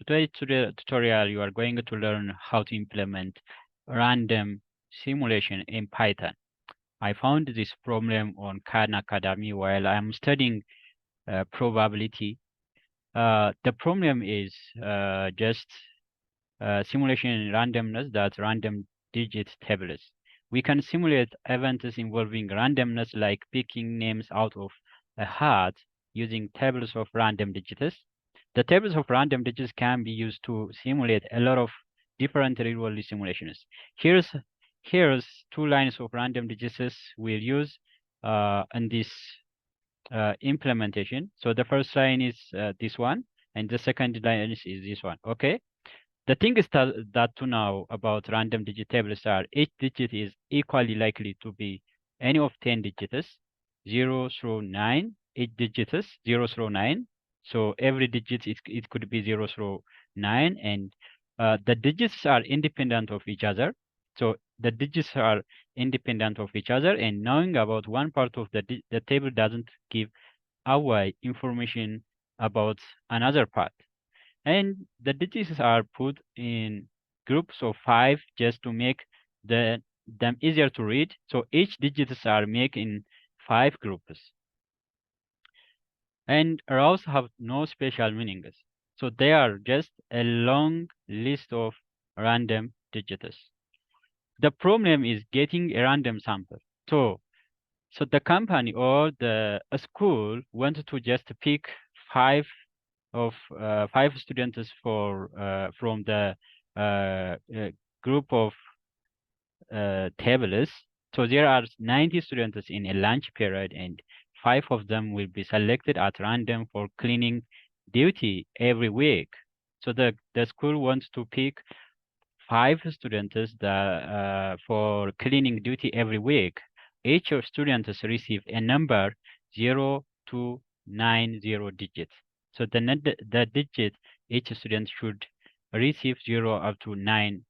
today's tutorial, you are going to learn how to implement random simulation in Python. I found this problem on Khan Academy while I'm studying probability. The problem is just simulation in randomness, that's random digit tables. We can simulate events involving randomness like picking names out of a hat using tables of random digits. The tables of random digits can be used to simulate a lot of different real-world simulations. Here's two lines of random digits we'll use in this implementation. So the first line is this one, and the second line is this one. Okay. The thing is that to know about random digit tables are each digit is equally likely to be any of 10 digits, 0 through 9, each digit is 0 through 9. So every digit it could be 0 through 9, and the digits are independent of each other. So the digits are independent of each other, and knowing about one part of the table doesn't give away information about another part. And the digits are put in groups of 5 just to make them easier to read. So each digits are made in 5 groups. And rows have no special meanings. So they are just a long list of random digits. The problem is getting a random sample. So the company or the school wanted to just pick 5 of 5 students for from the group of tables. So there are 90 students in a lunch period, and 5 of them will be selected at random for cleaning duty every week. So the school wants to pick 5 students for cleaning duty every week. Each of students receive a number 0 to 90 digits. So the digit each student should receive 0 up to 90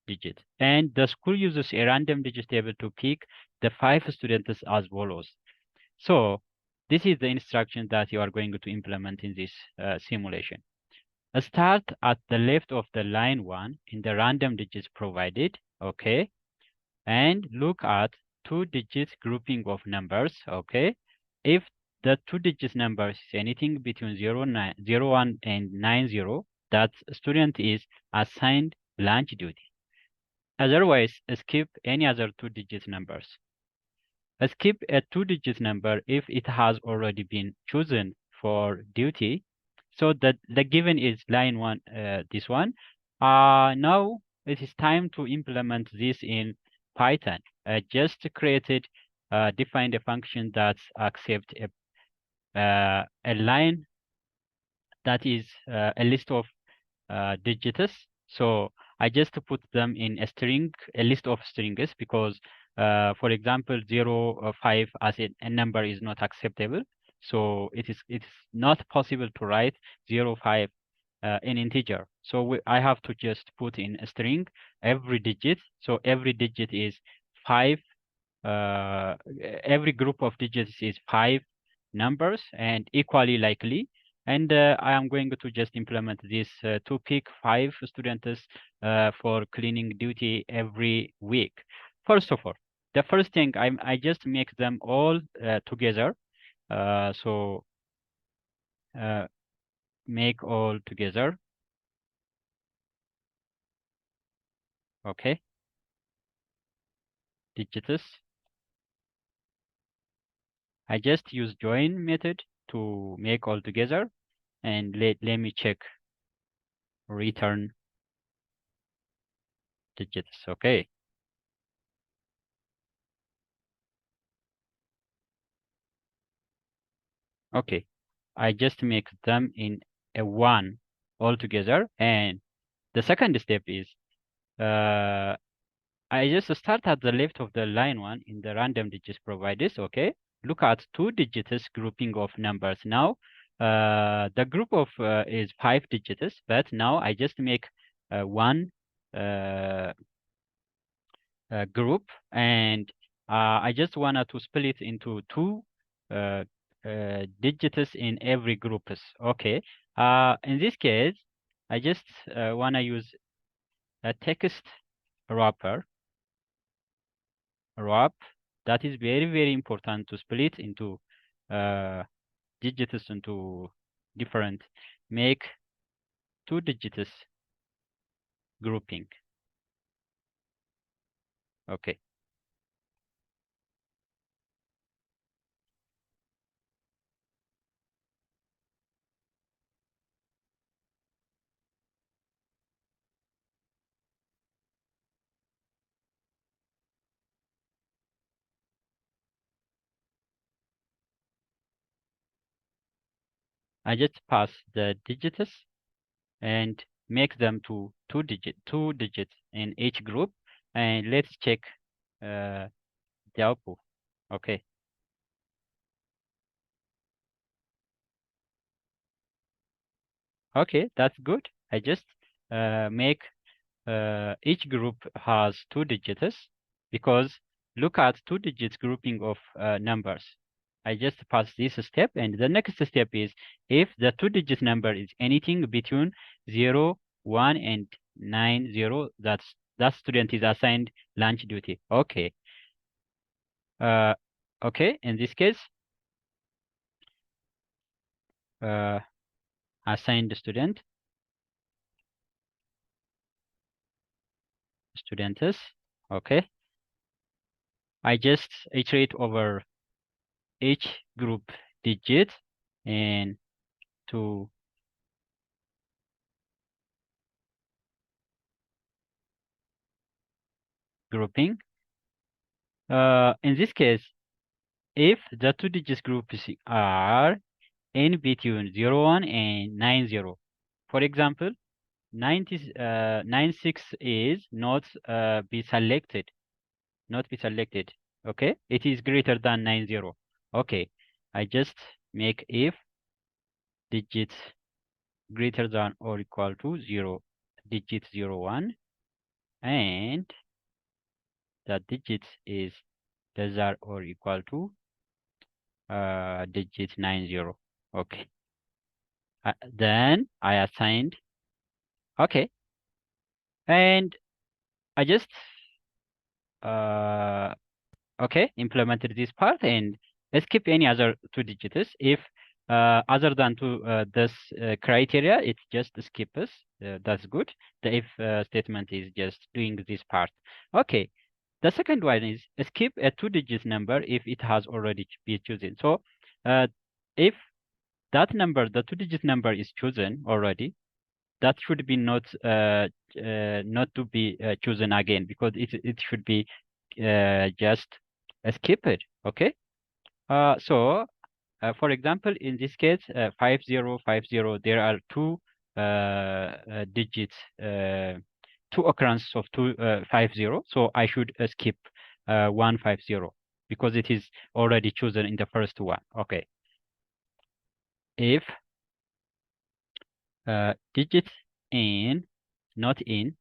digits. And the school uses a random digit table to pick the 5 students as follows. So this is the instruction that you are going to implement in this simulation. Start at the left of the line 1 in the random digits provided, okay? And look at 2 digits grouping of numbers, okay? If the 2 digits numbers is anything between 01 and 90, that student is assigned lunch duty. Otherwise, skip any other 2 digits numbers. Skip a 2 digits number if it has already been chosen for duty. So the given is line 1, this one. Now it is time to implement this in Python. Just created, defined a function that accepts a line that is a list of digits. So I just put them in a string, a list of strings, because, for example, 0, 5 as a number is not acceptable. So it's not possible to write 0, 5 in integer. So I have to just put in a string every digit. So every digit is 5. Every group of digits is 5 numbers and equally likely. And I am going to just implement this to pick 5 students for cleaning duty every week. First of all, the first thing I just make them all together. So make all together. Okay. Digits. I just use join method to make all together, and let me check return digits. Okay. Okay. I just make them in a 1 all together. And the second step is I just start at the left of the line 1 in the random digits provided. Okay. Look at 2 digits grouping of numbers. Now the group of is 5 digits, but now I just make one group, and I just wanted to split into 2 digits in every groups. Okay. In this case, I just want to use a text wrapper wrap. That is very, very important to split into uh, digits into different, make two digits grouping. Okay. I just pass the digits and make them to two digits in each group, and let's check uh, the output. Okay. Okay, that's good. I just make each group has two digits because look at two digits grouping of numbers. I just pass this step, and the next step is if the two digit number is anything between 0, 1, and 90, that student is assigned lunch duty. Okay. Uh, okay. In this case, uh, assigned students. Okay. I just iterate over each group digit and to grouping. In this case, if the two digits groups are in between 0, 1 and 90, for example, 96 is not be selected. Okay, it is greater than 90. Okay, I just make if digits greater than or equal to 0, digit 0, 1, and the digits is lesser or equal to digit 90. Okay. Then I assigned. Okay. And I just uh okay implemented this part and skip any other two digits. If other than this criteria, it just skips. That's good. The if statement is just doing this part. Okay. The second one is skip a two-digit number if it has already been chosen. So if that number, the two-digit number is chosen already, that should be not to be chosen again because it should be just skipped. Okay. So for example, in this case, 5050, there are two digits, two occurrences of 250. So I should skip 150 because it is already chosen in the first one. Okay. If digits in not in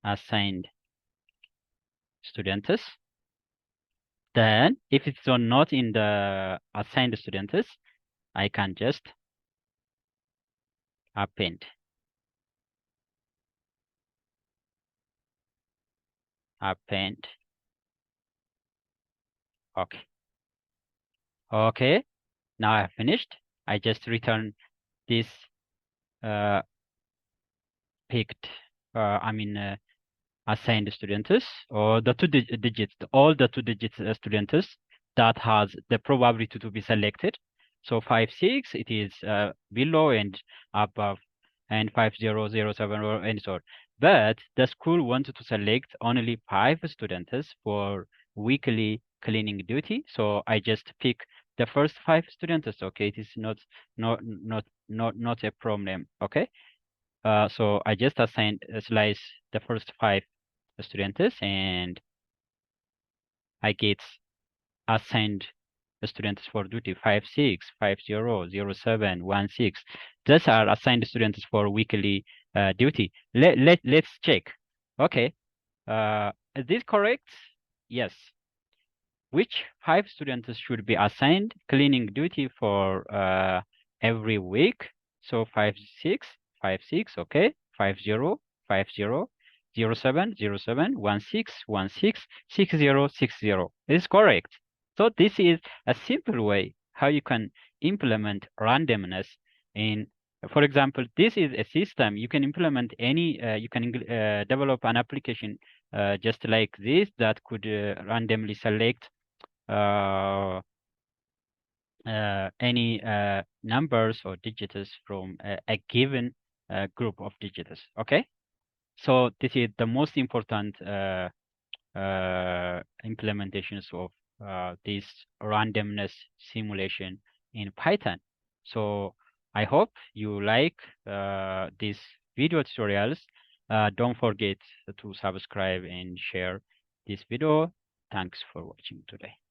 assigned students, then if it's not in the assigned students, I can just append. Append. Okay. Okay. Now I have finished. I just return this uh, picked, I mean, assigned students or the digits, all the two digits students that has the probability to be selected. So 5, 6, it is below and above, and 5007 and so on. But the school wanted to select only 5 students for weekly cleaning duty. So I just pick the first 5 students. Okay, it is not a problem. Okay. So I just assigned slice the first 5 students and I get assigned students for duty 5, 6, 5007 16. Those are assigned students for weekly duty. Let's check. Okay. Is this correct? Yes. Which 5 students should be assigned cleaning duty for every week? So 5 6 5 6, okay, 5 0 5 0 0 7 0 7 1 6 1 6 6 0 6 0 is correct. So this is a simple way how you can implement randomness in, for example, this is a system you can implement any, you can develop an application just like this that could randomly select uh, any numbers or digits from a given group of digits. Okay, so this is the most important implementations of this randomness simulation in Python. So I hope you like these video tutorials. Don't forget to subscribe and share this video. Thanks for watching today.